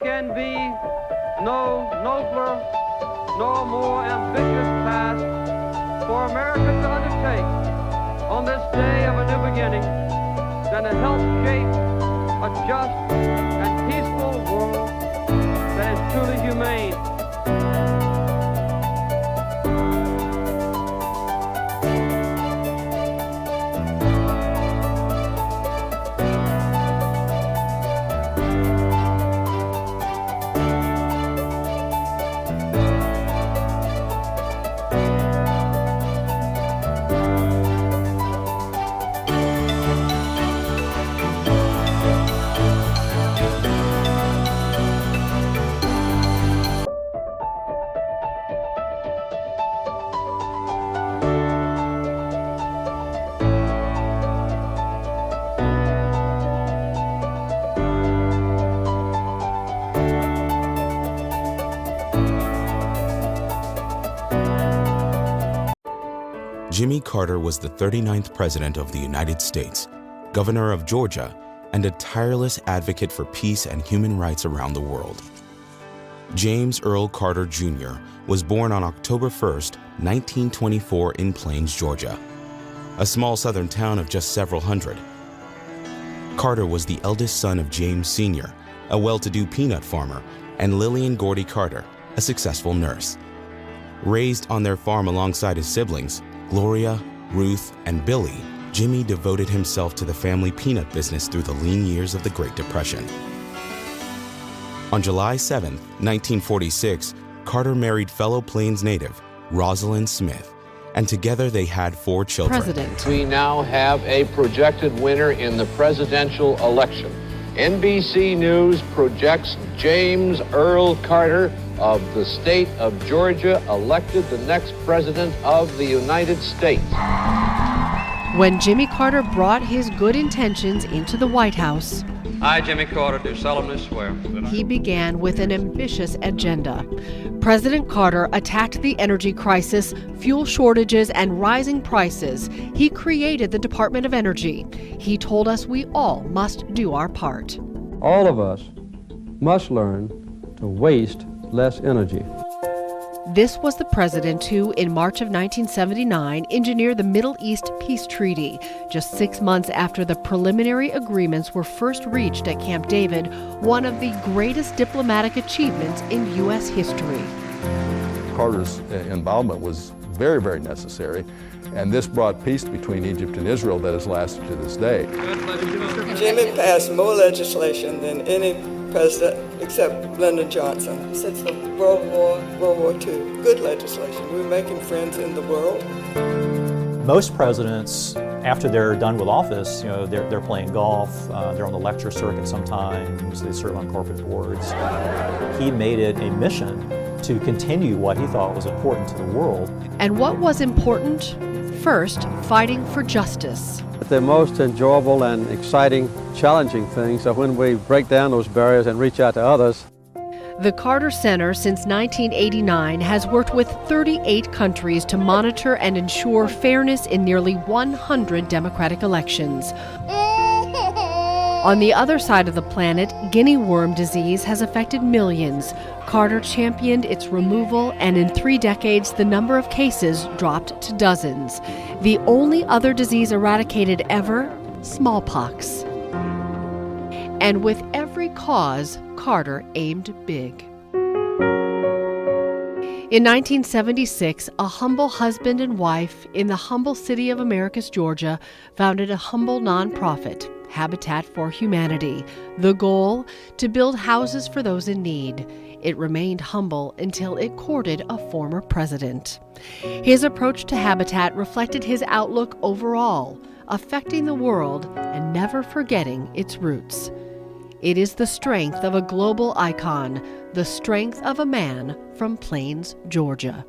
Can be no nobler nor more ambitious task for America to undertake on this day of a new beginning than to help shape a just and peaceful world that is truly humane. Jimmy Carter was the 39th President of the United States, Governor of Georgia, and a tireless advocate for peace and human rights around the world. James Earl Carter Jr. was born on October 1st, 1924 in Plains, Georgia, a small southern town of just several hundred. Carter was the eldest son of James Sr., a well-to-do peanut farmer, and Lillian Gordy Carter, a successful nurse. Raised on their farm alongside his siblings, Gloria, Ruth, and Billy, Jimmy devoted himself to the family peanut business through the lean years of the Great Depression. On July 7, 1946, Carter married fellow Plains native Rosalind Smith, and together they had 4 children. We now have a projected winner in the presidential election. NBC News projects James Earl Carter of the state of Georgia elected the next president of the United States. When Jimmy Carter brought his good intentions into the White House, I, Jimmy Carter, do solemnly swear he began with an ambitious agenda. President Carter attacked the energy crisis, fuel shortages, and rising prices. He created the Department of Energy. He told us we all must do our part. All of us must learn to waste less energy. This was the president who, in March of 1979, engineered the Middle East Peace Treaty, just 6 months after the preliminary agreements were first reached at Camp David, one of the greatest diplomatic achievements in U.S. history. Carter's involvement was very, very necessary, and this brought peace between Egypt and Israel that has lasted to this day. Jimmy passed more legislation than any president except Lyndon Johnson since the World War II. Good legislation. We're making friends in the world. Most presidents, after they're done with office, they're playing golf, they're on the lecture circuit sometimes, they serve on corporate boards. He made it a mission to continue what he thought was important to the world. And what was important? First, fighting for justice. The most enjoyable and exciting, challenging things are when we break down those barriers and reach out to others. The Carter Center, since 1989, has worked with 38 countries to monitor and ensure fairness in nearly 100 democratic elections. On the other side of the planet, guinea worm disease has affected millions. Carter championed its removal, and in 3 decades, the number of cases dropped to dozens. The only other disease eradicated ever, smallpox. And with every cause, Carter aimed big. In 1976, a humble husband and wife in the humble city of Americus, Georgia, founded a humble nonprofit, Habitat for Humanity. The goal? To build houses for those in need. It remained humble until it courted a former president. His approach to Habitat reflected his outlook overall, affecting the world and never forgetting its roots. It is the strength of a global icon, the strength of a man from Plains, Georgia.